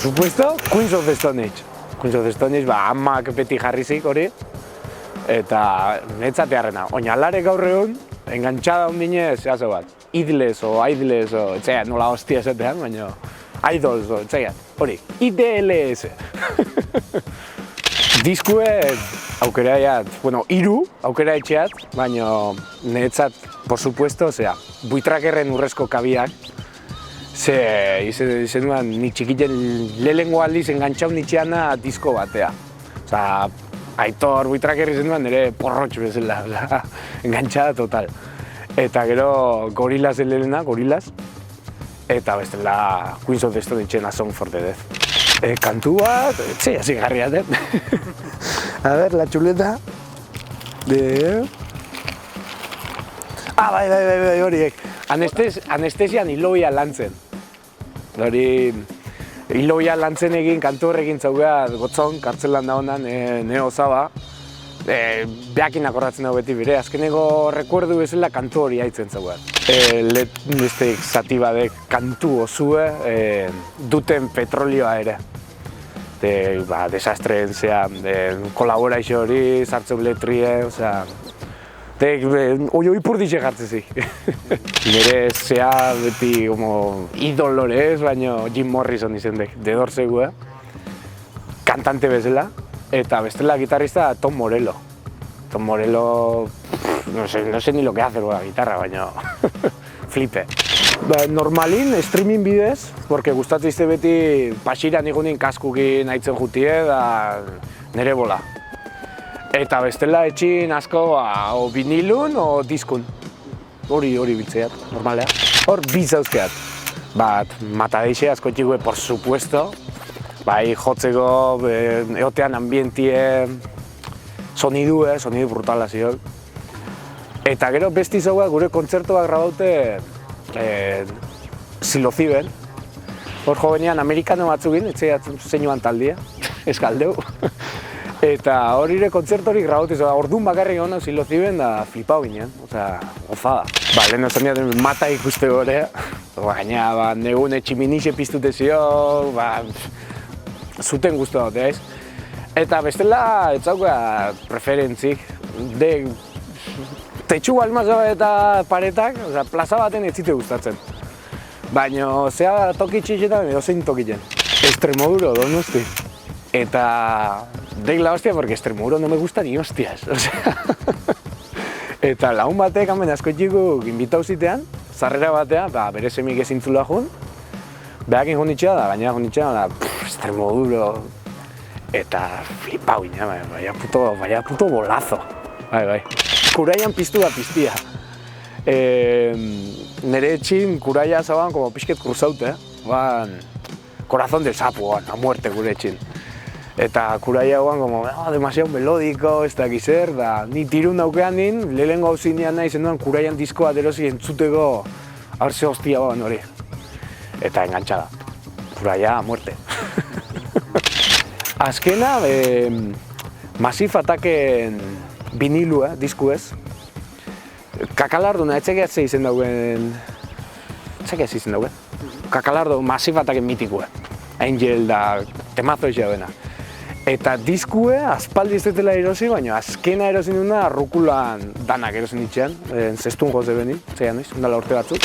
supuesto, Queens of the Stone Age. Queens of the Stone Age, amak beti jarrizik hori. Eta netzatearrena, oinalare gaur egun, engantxada ondine zehazo bat. Idles o Idles o, etxean, nola hostia esatean, baina Idols o, etxean, hori, IDLS. Diskue aukera jat, bueno, 3 aukera etxeat, baina netzat, por supuesto, buitrakerren urrezko kabiak, izen duan, nik txikiten lehengo aldiz engantxau nitxeana disko batea. Osa, Aitor buitrakerri zen duan, nire porrotxo bezala, engantxada total. Eta gero Gorillaz lehena, Gorillaz, eta bestela Queens of the Stone Age A Song for the Dead. Kantu bat, hasi garriat, A ver, la chuleta de... bai, horiek. Anestesian hiloia lantzen. Hori, hiloia lantzen egin, kantu horrekin zaugea gotzon, kartzelan da honan, Neo Zaba. Behakin akordatzen dago beti bire, azkeneko rekuerdu bezala kantu hori haitzen zaugea. Beste zati badek kantu osue duten petrolioa ere. Desastreen zean, kolaborazio hori, sartzen letrie, osea... Oi purdixe jartzezik. Nire zea beti idolorez, baina Jim Morrison izendek, The Doors kantante bezala. Eta bestela gitarrista Tom Morello. Tom Morello, no sé ni lo que hace con la guitarra, baina flipe. Normalin, streaming bidez, porque gustatzen izte beti pasiran igunin kaskukin haitzen jutie da nire bola. Eta bestela etxin asko o vinilun o diskun. Hori biltzeat, normalea. Hor bizauzkeat. Bat, matadeixe asko txigue, por supuesto. Bai, jotzeko, eotean ambientie, sonidu brutala ziok. Eta gero besti zaua gure kontzertuak grabaute Silociben. Hor jovenean amerikano batzukin, etxeat zeinuan taldia, eskaldeu. Eta hori kontzertorik grabaute, orduan bakarrik hona Silociben da flipau ginen, osea, gozada. Lehen esan diaten mata ikuste gore, gaina negun etximinixe piztute zio, zuten guztu dut, ez? Eta bestela, ez zauka preferentzik, tetxu balmazo eta paretak, plaza baten ez zite gustatzen. Baina, zea tokitxetan edo zein tokitzen. Extremoduro, Donosti. Eta, deik la hostia, porque Extremoduro no me gusta ni hostias. Eta lagun batek, hamen asko txikuk inbitau zitean, zarrera batean, bere semik ezintzula jun, behakin jonitxea da, gainera jonitxea da, Extremoduro. Eta flipau ginen, vaya puto bolazo. Bai. Kuraian piztu da piztia. Nere etxin kuraia zaban como pixket kruzaute, corazón del sapo, a muerte gure etxin. Eta kuraia como demasiado melódico, ez dakiz zer, da ni tirun daukean din, lehengo hau zinean nahi zenduan kuraian diskoa derosi entzuteko hartze hostia baban hori. Eta engantxada, kuraia a muerte. Azkena, Massive Attacken vinilu, disku ez. Kakalarduna, etxegeatze izen dauen... Etxegeatze izen dauen? Kakalardo, Massive Attacken mitikoa. Angel da temazo eixea bena. Eta diskue, aspaldi ez dutela erosi, baina azkena erosin duna rukulan danak erosin itxean. Zestun goze beni, zeian noiz, ondala urte batzuk.